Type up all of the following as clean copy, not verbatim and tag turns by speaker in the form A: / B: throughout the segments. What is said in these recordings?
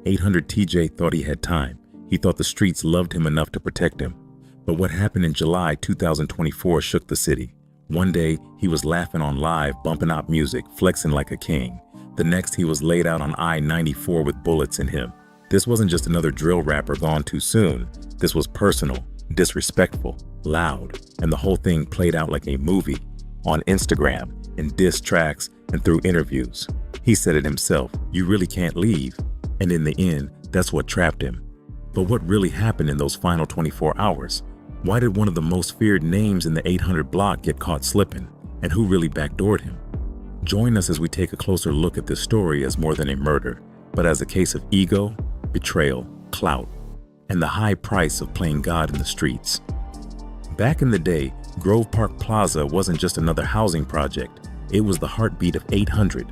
A: 800 TJ thought he had time. He thought the streets loved him enough to protect him. But what happened in July 2024 shook the city. One day, he was laughing on live, bumping out music, flexing like a king. The next, he was laid out on I-94 with bullets in him. This wasn't just another drill rapper gone too soon. This was personal, disrespectful, loud, and the whole thing played out like a movie. On Instagram, in diss tracks, and through interviews. He said it himself, "You really can't leave." And in the end, that's what trapped him. But what really happened in those final 24 hours? Why did one of the most feared names in the 800 block get caught slipping? And who really backdoored him? Join us as we take a closer look at this story as more than a murder, but as a case of ego, betrayal, clout, and the high price of playing God in the streets. Back in the day, Grove Park Plaza wasn't just another housing project. It was the heartbeat of 800.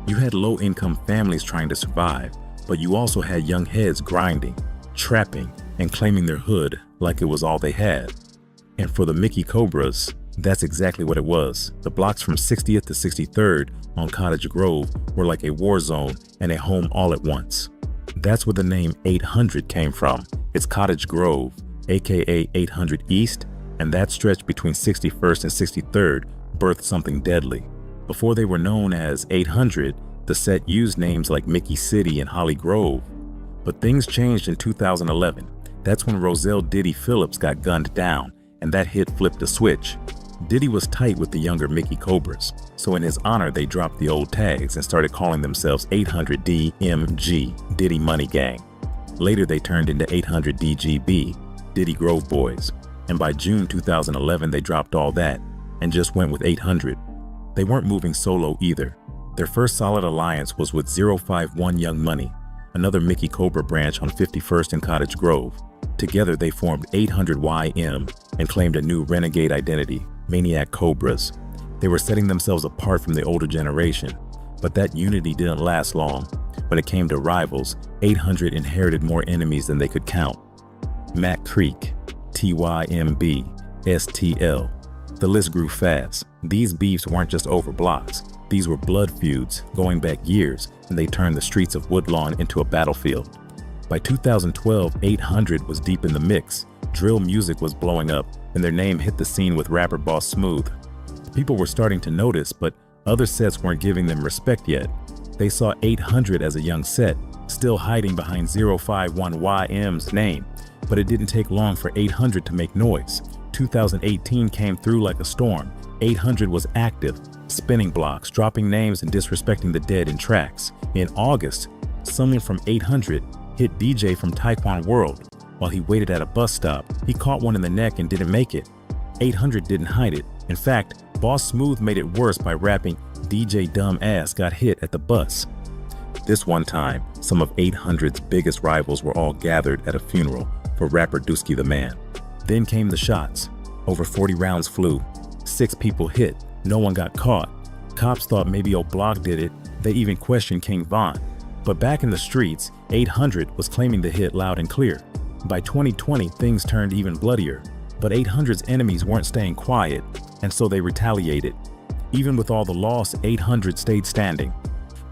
A: You had low-income families trying to survive, but you also had young heads grinding, trapping, and claiming their hood like it was all they had. And for the Mickey Cobras, that's exactly what it was. The blocks from 60th to 63rd on Cottage Grove were like a war zone and a home all at once. That's where the name 800 came from. It's Cottage Grove, aka 800 East, and that stretch between 61st and 63rd birthed something deadly. Before they were known as 800, the set used names like Mickey City and Holly Grove. But things changed in 2011. That's when Roselle Diddy Phillips got gunned down, and that hit flipped a switch. Diddy was tight with the younger Mickey Cobras, so in his honor they dropped the old tags and started calling themselves 800 DMG, Diddy Money Gang. Later they turned into 800 DGB, Diddy Grove Boys, and by June 2011 they dropped all that and just went with 800. They weren't moving solo either. Their first solid alliance was with 051 Young Money, another Mickey Cobra branch on 51st and Cottage Grove. Together they formed 800YM and claimed a new renegade identity, Maniac Cobras. They were setting themselves apart from the older generation, but that unity didn't last long. When it came to rivals, 800 inherited more enemies than they could count. Mac Creek, TYMB, STL. The list grew fast. These beefs weren't just over blocks. These were blood feuds going back years, and they turned the streets of Woodlawn into a battlefield. By 2012, 800 was deep in the mix. Drill music was blowing up, and their name hit the scene with rapper Boss Smooth. People were starting to notice, but other sets weren't giving them respect yet. They saw 800 as a young set, still hiding behind 051YM's name. But it didn't take long for 800 to make noise. 2018 came through like a storm. 800 was active, spinning blocks, dropping names and disrespecting the dead in tracks. In August, someone from 800 hit DJ from Taekwon World. While he waited at a bus stop, he caught one in the neck and didn't make it. 800 didn't hide it. In fact, Boss Smooth made it worse by rapping, "DJ Dumb Ass got hit at the bus." This one time, some of 800's biggest rivals were all gathered at a funeral for rapper Dusky the Man. Then came the shots. Over 40 rounds flew. 6 people hit. No one got caught. Cops thought maybe O'Block did it. They even questioned King Von. But back in the streets, 800 was claiming the hit loud and clear. By 2020, things turned even bloodier. But 800's enemies weren't staying quiet, and so they retaliated. Even with all the loss, 800 stayed standing.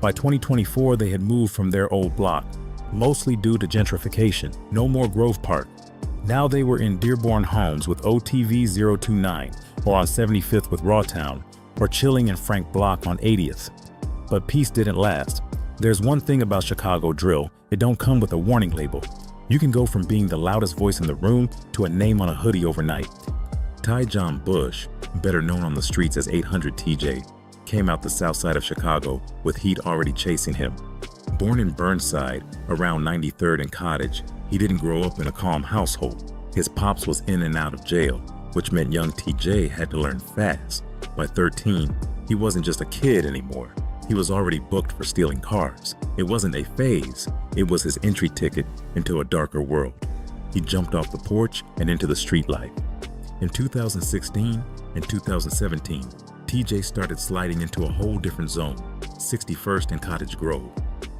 A: By 2024, they had moved from their old block, mostly due to gentrification. No more Grove Park. Now they were in Dearborn Homes with OTV 029, or on 75th with Rawtown, or chilling in Frank Block on 80th. But peace didn't last. There's one thing about Chicago drill, it don't come with a warning label. You can go from being the loudest voice in the room to a name on a hoodie overnight. Ty John Bush, better known on the streets as 800 TJ, came out the south side of Chicago with heat already chasing him. Born in Burnside, around 93rd and Cottage, he didn't grow up in a calm household. His pops was in and out of jail, which meant young TJ had to learn fast. By 13, he wasn't just a kid anymore. He was already booked for stealing cars. It wasn't a phase, it was his entry ticket into a darker world. He jumped off the porch and into the street life. In 2016 and 2017, TJ started sliding into a whole different zone, 61st and Cottage Grove.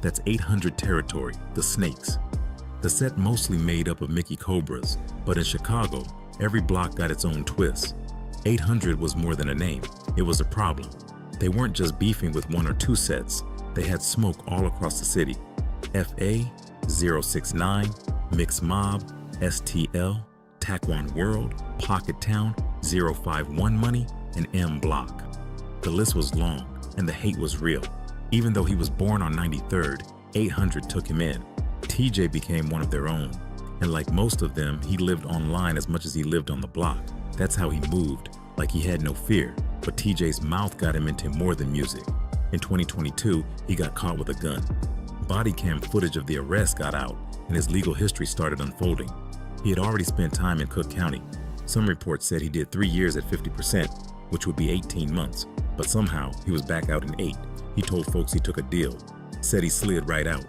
A: That's 800 territory, the Snakes. The set mostly made up of Mickey Cobras, but in Chicago, every block got its own twist. 800 was more than a name, it was a problem. They weren't just beefing with one or two sets, they had smoke all across the city. FA, 069, Mix Mob, STL, Taquan World, Pocket Town, 051 Money, and M Block. The list was long, and the hate was real. Even though he was born on 93rd, 800 took him in. TJ became one of their own, and like most of them, he lived online as much as he lived on the block. That's how he moved, like he had no fear, but TJ's mouth got him into more than music. In 2022, he got caught with a gun. Body cam footage of the arrest got out, and his legal history started unfolding. He had already spent time in Cook County. Some reports said he did 3 years at 50%, which would be 18 months, but somehow he was back out in 8. He told folks he took a deal, said he slid right out.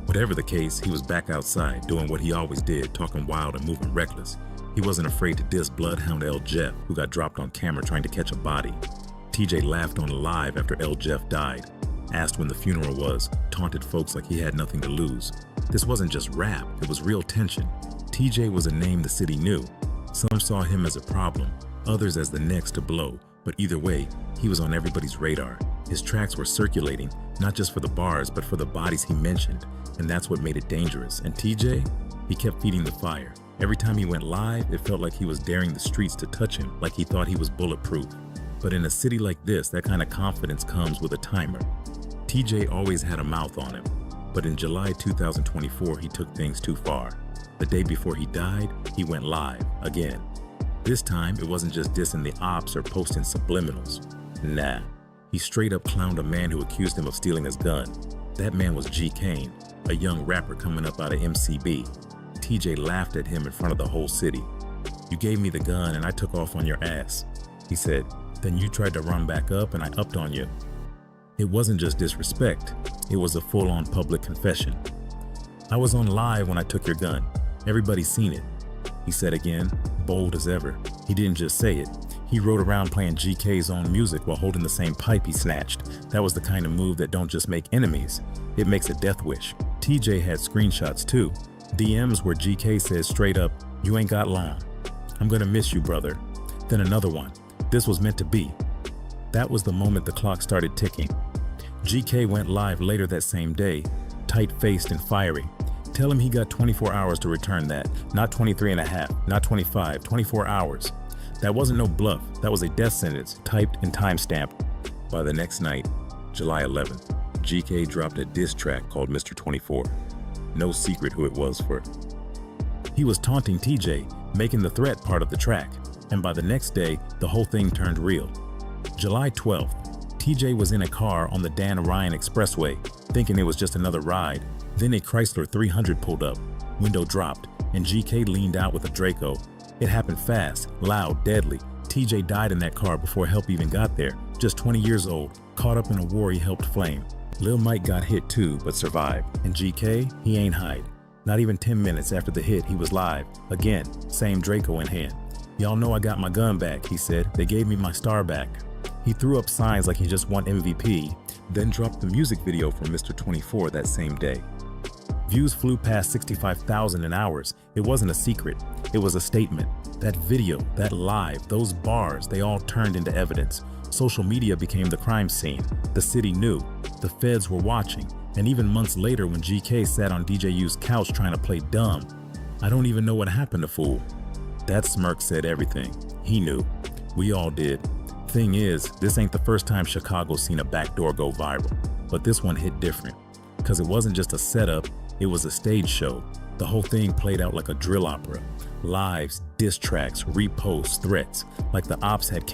A: Whatever the case, he was back outside doing what he always did, talking wild and moving reckless. He wasn't afraid to diss Bloodhound L. Jeff, who got dropped on camera trying to catch a body. TJ laughed on live after L. Jeff died, asked when the funeral was, taunted folks like he had nothing to lose. This wasn't just rap, it was real tension. TJ was a name the city knew. Some saw him as a problem, others as the next to blow, but either way, he was on everybody's radar. His tracks were circulating, not just for the bars, but for the bodies he mentioned, and that's what made it dangerous. And TJ, he kept feeding the fire. Every time he went live, it felt like he was daring the streets to touch him, like he thought he was bulletproof. But in a city like this, that kind of confidence comes with a timer. TJ always had a mouth on him, but in July 2024, he took things too far. The day before he died, he went live again. This time, it wasn't just dissing the ops or posting subliminals. Nah, he straight up clowned a man who accused him of stealing his gun. That man was G. Kane, a young rapper coming up out of MCB. TJ laughed at him in front of the whole city. "You gave me the gun and I took off on your ass," he said. "Then you tried to run back up and I upped on you." It wasn't just disrespect, it was a full-on public confession. "I was on live when I took your gun. Everybody's seen it," he said again, bold as ever. He didn't just say it. He rode around playing GK's own music while holding the same pipe he snatched. That was the kind of move that don't just make enemies, it makes a death wish. TJ had screenshots too. DMs where GK says straight up, "You ain't got long. I'm gonna miss you, brother." Then another one, "This was meant to be." That was the moment the clock started ticking. GK went live later that same day, tight-faced and fiery. Tell him he got 24 hours to return that, not 23 and a half, not 25, 24 hours. That wasn't no bluff, that was a death sentence, typed and time-stamped. By the next night, July 11th, GK dropped a diss track called Mr. 24. No secret who it was for. He was taunting TJ, making the threat part of the track, and by the next day, the whole thing turned real. July 12th, TJ was in a car on the Dan Ryan Expressway, thinking it was just another ride. Then a Chrysler 300 pulled up, window dropped, and GK leaned out with a Draco. It happened fast, loud, deadly. TJ died in that car before help even got there, just 20 years old, caught up in a war he helped flame. Lil Mike got hit too, but survived. And GK, he ain't hide. Not even 10 minutes after the hit, he was live. Again, same Draco in hand. "Y'all know I got my gun back," he said. "They gave me my star back." He threw up signs like he just won MVP, then dropped the music video for Mr. 24 that same day. Views flew past 65,000 in hours. It wasn't a secret. It was a statement. That video, that live, those bars, they all turned into evidence. Social media became the crime scene. The city knew. The feds were watching. And even months later when GK sat on DJU's couch trying to play dumb, "I don't even know what happened to fool." That smirk said everything. He knew. We all did. Thing is, this ain't the first time Chicago's seen a backdoor go viral. But this one hit different. Because it wasn't just a setup, it was a stage show. The whole thing played out like a drill opera. Lives, diss tracks, reposts, threats, like the ops had